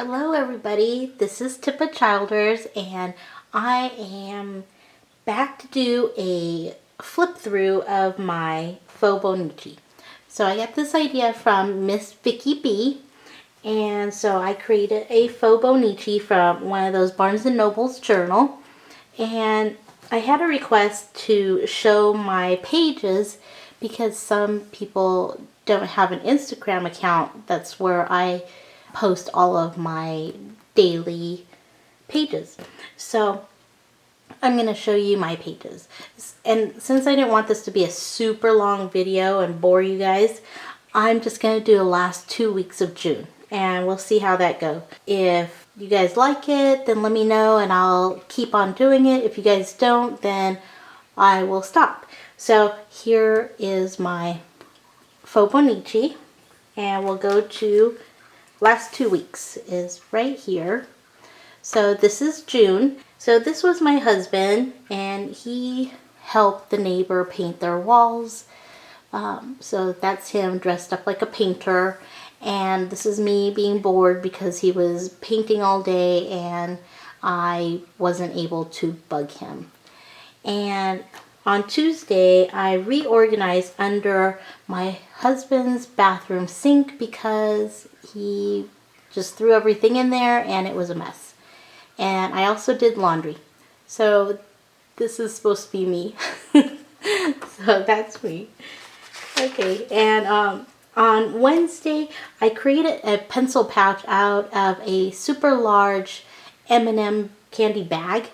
Hello everybody, this is Tippa Childers and I am back to do a flip through of my Fauxbonichi. So I got this idea from Miss Vicky B, and so I created a Fauxbonichi from one of those barnes&Nobles journal, and I had a request to show my pages because some people don't have an Instagram account. That's where I post all of my daily pages. So I'm going to show you my pages. And since I didn't want this to be a super long video and bore you guys, I'm just going to do the last 2 weeks of June. And we'll see how that goes. If you guys like it, then let me know and I'll keep on doing it. If you guys don't, then I will stop. So here is my Fauxbonichi. And we'll go to last 2 weeks is right here. So this is June. So this was my husband, and he helped the neighbor paint their walls. So that's him dressed up like a painter. And this is me being bored because he was painting all day and I wasn't able to bug him. And on Tuesday, I reorganized under my husband's bathroom sink because he just threw everything in there and it was a mess. And I also did laundry. So this is supposed to be me. So that's me. Okay, and on Wednesday, I created a pencil pouch out of a super large M&M candy bag.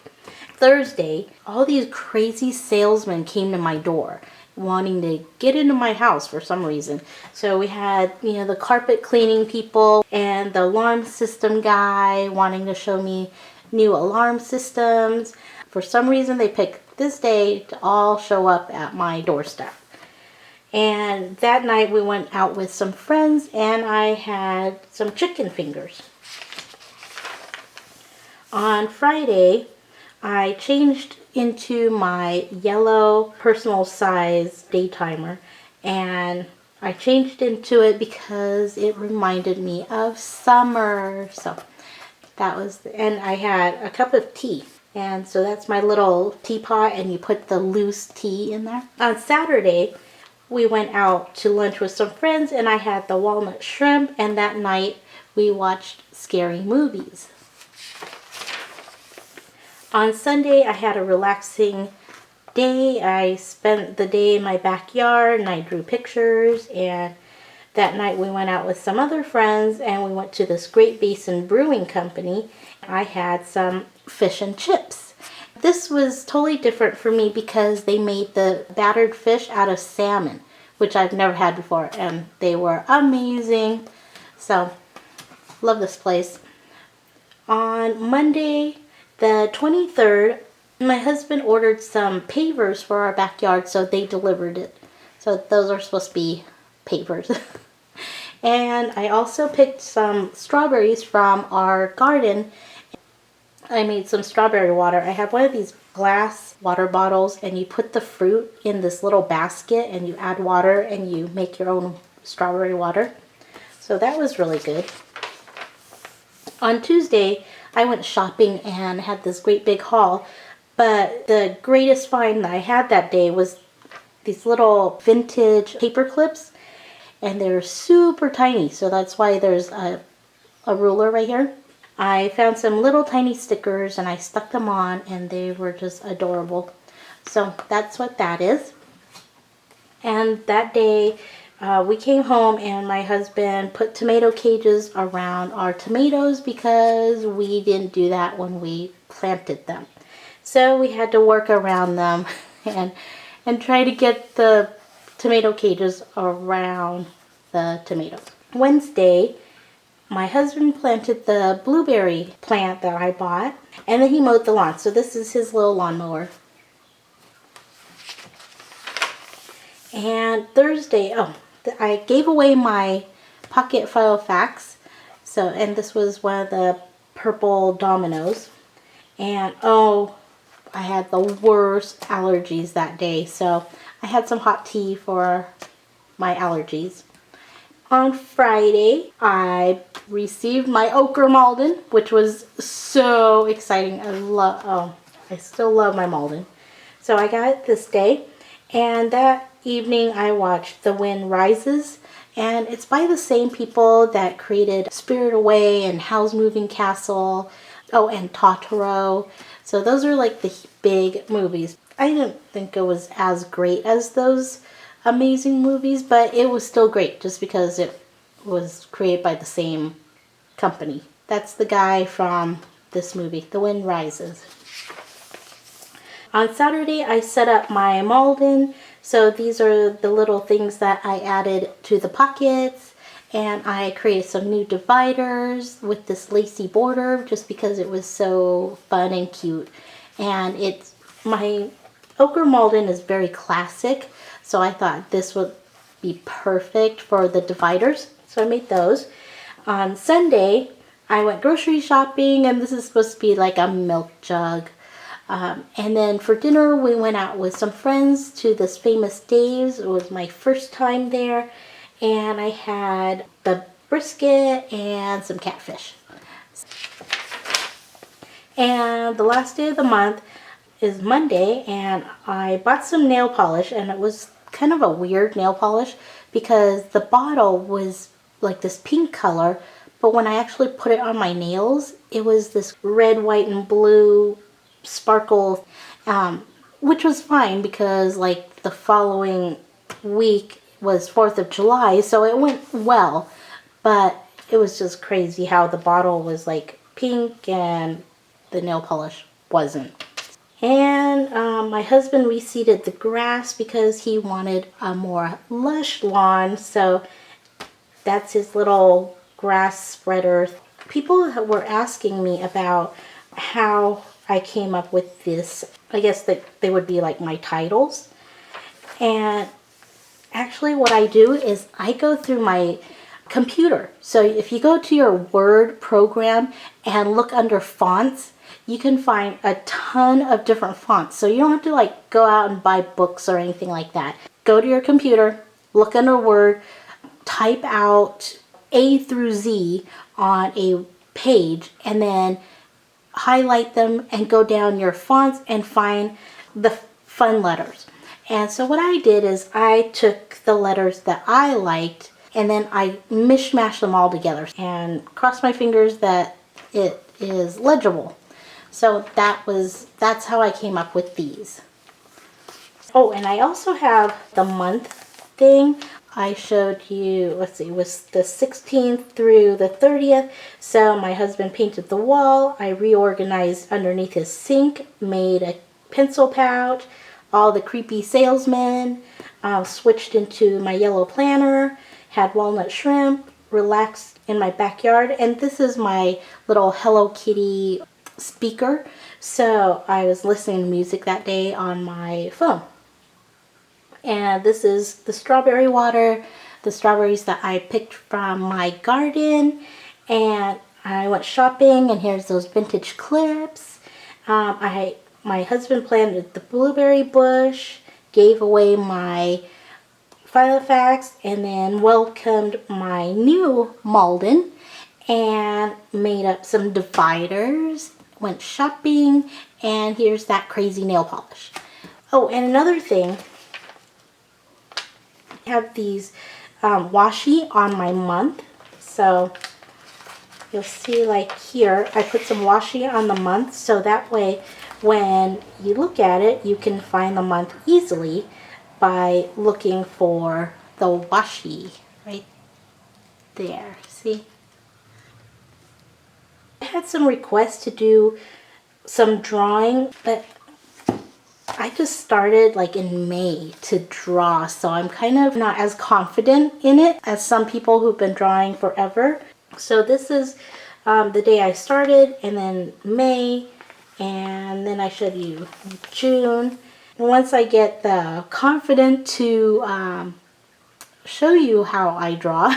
Thursday, all these crazy salesmen came to my door wanting to get into my house for some reason. So we had, the carpet cleaning people and the alarm system guy wanting to show me new alarm systems. For some reason, they picked this day to all show up at my doorstep. And that night we went out with some friends and I had some chicken fingers. On Friday, I changed into my yellow personal size day timer, and I changed into it because it reminded me of summer. So that was, and I had a cup of tea. And so that's my little teapot, and you put the loose tea in there. On Saturday, we went out to lunch with some friends and I had the walnut shrimp, and that night we watched scary movies. On Sunday, I had a relaxing day. I spent the day in my backyard and I drew pictures, and that night we went out with some other friends and we went to this Great Basin Brewing Company. I had some fish and chips. This was totally different for me because they made the battered fish out of salmon, which I've never had before, and they were amazing. So, love this place. On Monday, the 23rd, my husband ordered some pavers for our backyard, so they delivered it. So those are supposed to be pavers. And I also picked some strawberries from our garden. I made some strawberry water. I have one of these glass water bottles, and you put the fruit in this little basket and you add water and you make your own strawberry water. So that was really good. On Tuesday, I went shopping and had this great big haul, but the greatest find that I had that day was these little vintage paper clips, and they're super tiny, so that's why there's a ruler right here. I found some little tiny stickers and I stuck them on, and they were just adorable. So that's what that is. And that day, we came home and my husband put tomato cages around our tomatoes because we didn't do that when we planted them. So we had to work around them and try to get the tomato cages around the tomatoes. Wednesday, my husband planted the blueberry plant that I bought, and then he mowed the lawn. So this is his little lawnmower. And Thursday, I gave away my pocket file fax. So, and this was one of the purple dominoes. And I had the worst allergies that day. So I had some hot tea for my allergies. On Friday, I received my ochre Malden, which was so exciting. I still love my Malden. So I got it this day, and that evening I watched The Wind Rises, and it's by the same people that created Spirit Away and Howl's Moving Castle, oh, and Totoro. So those are like the big movies. I didn't think it was as great as those amazing movies, but it was still great just because it was created by the same company. That's the guy from this movie, The Wind Rises. On Saturday, I set up my Malden. So these are the little things that I added to the pockets. And I created some new dividers with this lacy border just because it was so fun and cute. And my ochre Malden is very classic. So I thought this would be perfect for the dividers. So I made those. On Sunday, I went grocery shopping, and this is supposed to be like a milk jug. And then for dinner, we went out with some friends to this Famous Dave's. It was my first time there. And I had the brisket and some catfish. And the last day of the month is Monday, and I bought some nail polish, and it was kind of a weird nail polish because the bottle was like this pink color, but when I actually put it on my nails, it was this red, white, and blue sparkle, which was fine because like the following week was 4th of July, so it went well, but it was just crazy how the bottle was like pink and the nail polish wasn't. And my husband reseeded the grass because he wanted a more lush lawn, so that's his little grass spreader. People were asking me about how I came up with this. I guess that they would be like my titles. And actually what I do is I go through my computer. So if you go to your Word program and look under fonts, you can find a ton of different fonts. So you don't have to like go out and buy books or anything like that. Go to your computer, look under Word, type out A through Z on a page, and then highlight them and go down your fonts and find the fun letters. And so what I did is I took the letters that I liked and then I mishmashed them all together and crossed my fingers that it is legible. So that's how I came up with these. Oh, and I also have the month thing. I showed you, let's see, it was the 16th through the 30th. So my husband painted the wall. I reorganized underneath his sink, made a pencil pouch, all the creepy salesmen, switched into my yellow planner, had walnut shrimp, relaxed in my backyard. And this is my little Hello Kitty speaker. So I was listening to music that day on my phone. And this is the strawberry water, the strawberries that I picked from my garden. And I went shopping, and here's those vintage clips. My husband planted the blueberry bush, gave away my Filofax, and then welcomed my new Malden and made up some dividers, went shopping, and here's that crazy nail polish. Oh, and another thing, I have these washi on my month. So you'll see like here, I put some washi on the month, so that way when you look at it, you can find the month easily by looking for the washi right there. See? I had some requests to do some drawing, but I just started like in May to draw, so I'm kind of not as confident in it as some people who've been drawing forever. So this is the day I started, and then May, and then I showed you June. And once I get the confidence to show you how I draw,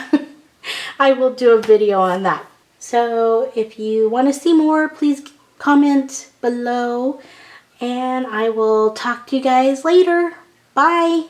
I will do a video on that. So if you want to see more, please comment below, and I will talk to you guys later. Bye!